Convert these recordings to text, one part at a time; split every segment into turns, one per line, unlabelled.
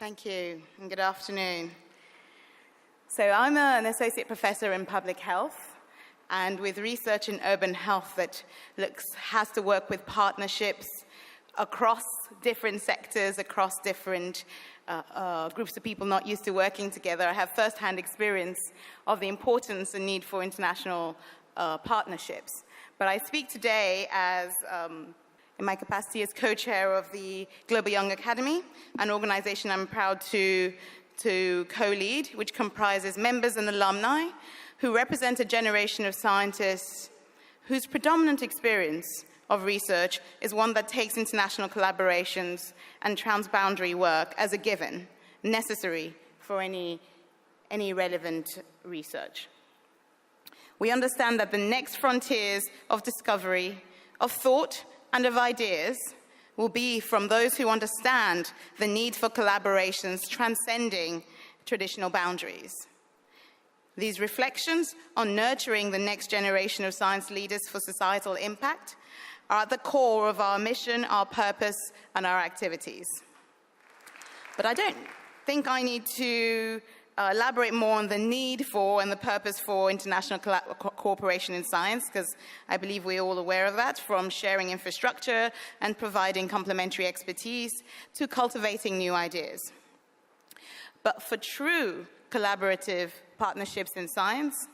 Thank you, and good afternoon. So I'm an associate professor in public health, and with research in urban health that has to work with partnerships across different sectors, across different groups of people not used to working together. I have first-hand experience of the importance and need for international partnerships. But I speak today as in my capacity as co-chair of the Global Young Academy, an organization I'm proud to co-lead, which comprises members and alumni who represent a generation of scientists whose predominant experience of research is one that takes international collaborations and transboundary work as a given, necessary for any relevant research. We understand that the next frontiers of discovery, of thought, and of ideas will be from those who understand the need for collaborations transcending traditional boundaries. These reflections on nurturing the next generation of science leaders for societal impact are at the core of our mission, our purpose, and our activities. But I don't think I need to elaborate more on the need for and the purpose for international cooperation in science, because I believe we're all aware of that, from sharing infrastructure and providing complementary expertise to cultivating new ideas. But for true collaborative partnerships in science,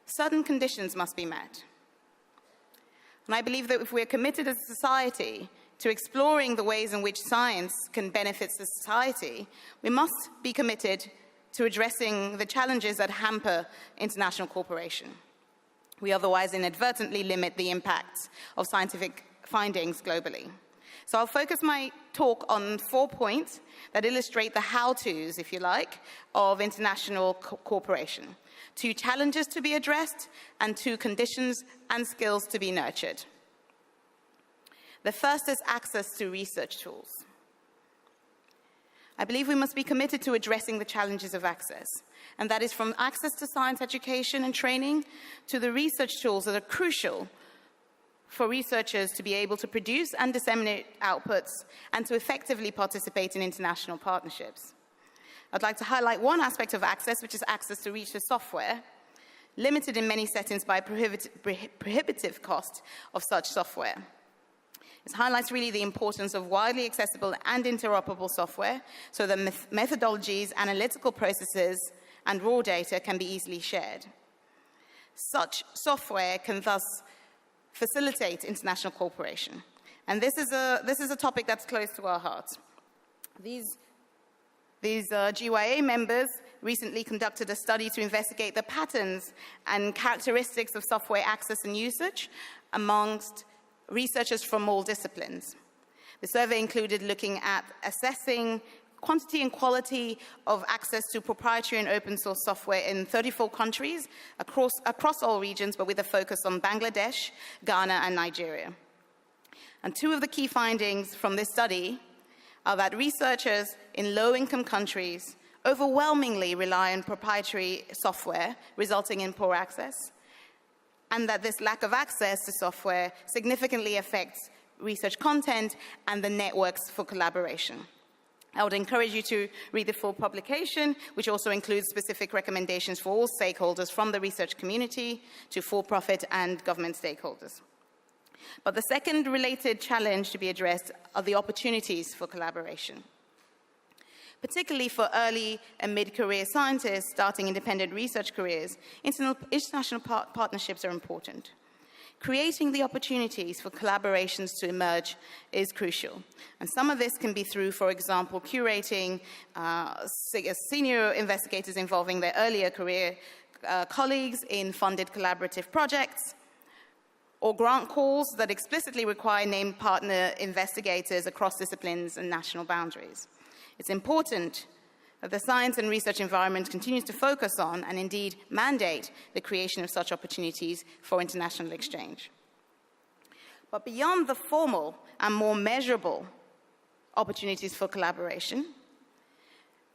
certain conditions must be met. And I believe that if we're committed as a society to exploring the ways in which science can benefit society, we must be committed to addressing the challenges that hamper international cooperation. We otherwise inadvertently limit the impacts of scientific findings globally. So I'll focus my talk on 4 points that illustrate the how-tos, if you like, of international cooperation. 2 challenges to be addressed and 2 conditions and skills to be nurtured. The first is access to research tools. I believe we must be committed to addressing the challenges of access, and that is from access to science education and training to the research tools that are crucial for researchers to be able to produce and disseminate outputs and to effectively participate in international partnerships. I'd like to highlight one aspect of access, which is access to research software, limited in many settings by prohibitive cost of such software. It highlights really the importance of widely accessible and interoperable software so that methodologies, analytical processes, and raw data can be easily shared. Such software can thus facilitate international cooperation. And this is a topic that's close to our hearts. These GYA members recently conducted a study to investigate the patterns and characteristics of software access and usage amongst researchers from all disciplines. The survey included looking at assessing quantity and quality of access to proprietary and open source software in 34 countries across all regions, but with a focus on Bangladesh, Ghana, and Nigeria. And 2 of the key findings from this study are that researchers in low-income countries overwhelmingly rely on proprietary software, resulting in poor access, and that this lack of access to software significantly affects research content and the networks for collaboration. I would encourage you to read the full publication, which also includes specific recommendations for all stakeholders, from the research community to for-profit and government stakeholders. But the second related challenge to be addressed are the opportunities for collaboration. Particularly for early and mid-career scientists starting independent research careers, international partnerships are important. Creating the opportunities for collaborations to emerge is crucial. And some of this can be through, for example, curating senior investigators involving their earlier career colleagues in funded collaborative projects, or grant calls that explicitly require named partner investigators across disciplines and national boundaries. It's important that the science and research environment continues to focus on and indeed mandate the creation of such opportunities for international exchange. But beyond the formal and more measurable opportunities for collaboration,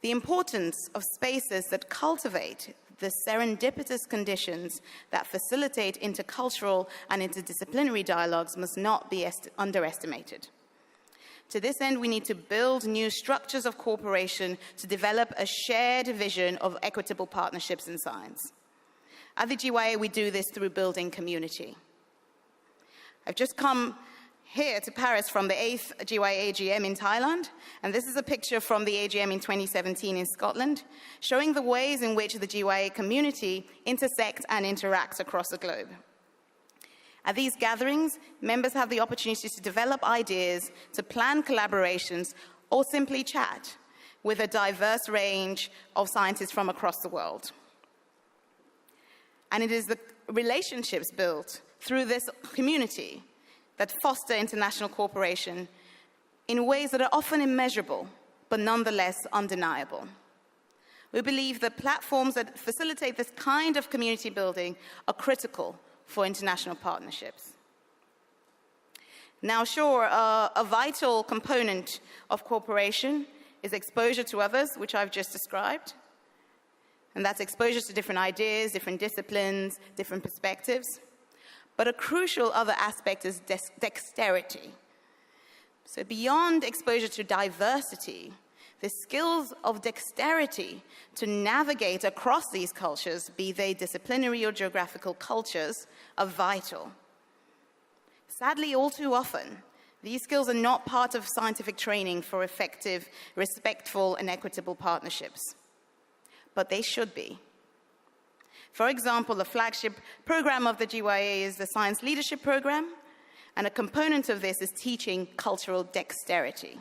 the importance of spaces that cultivate the serendipitous conditions that facilitate intercultural and interdisciplinary dialogues must not be underestimated. To this end, we need to build new structures of cooperation to develop a shared vision of equitable partnerships in science. At the GYA, we do this through building community. I've just come here to Paris from the 8th GYA AGM in Thailand, and this is a picture from the AGM in 2017 in Scotland, showing the ways in which the GYA community intersects and interacts across the globe. At these gatherings, members have the opportunity to develop ideas, to plan collaborations, or simply chat with a diverse range of scientists from across the world. And it is the relationships built through this community that foster international cooperation in ways that are often immeasurable, but nonetheless undeniable. We believe that platforms that facilitate this kind of community building are critical for international partnerships. Now, sure, a vital component of cooperation is exposure to others, which I've just described. And that's exposure to different ideas, different disciplines, different perspectives. But a crucial other aspect is dexterity. So beyond exposure to diversity, the skills of dexterity to navigate across these cultures, be they disciplinary or geographical cultures, are vital. Sadly, all too often, these skills are not part of scientific training for effective, respectful, and equitable partnerships. But they should be. For example, the flagship program of the GYA is the Science Leadership Program, and a component of this is teaching cultural dexterity.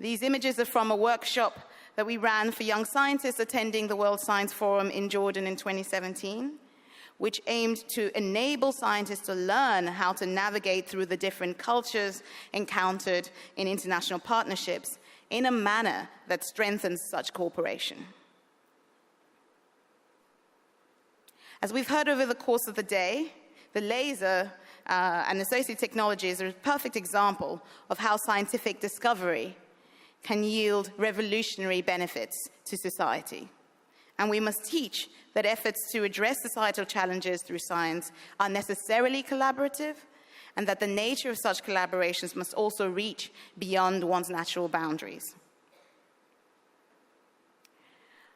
These images are from a workshop that we ran for young scientists attending the World Science Forum in Jordan in 2017, which aimed to enable scientists to learn how to navigate through the different cultures encountered in international partnerships in a manner that strengthens such cooperation. As we've heard over the course of the day, the laser and associated technologies are a perfect example of how scientific discovery can yield revolutionary benefits to society. And we must teach that efforts to address societal challenges through science are necessarily collaborative, and that the nature of such collaborations must also reach beyond one's natural boundaries.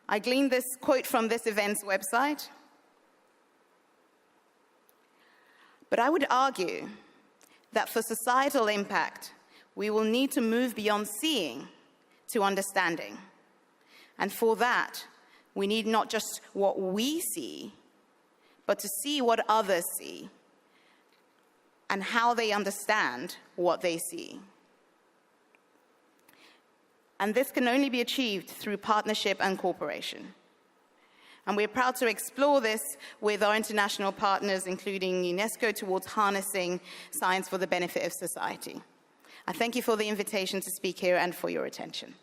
I gleaned this quote from this event's website. But I would argue that for societal impact, we will need to move beyond seeing to understanding. And for that, we need not just what we see, but to see what others see and how they understand what they see. And this can only be achieved through partnership and cooperation. And we're proud to explore this with our international partners, including UNESCO, towards harnessing science for the benefit of society. I thank you for the invitation to speak here and for your attention.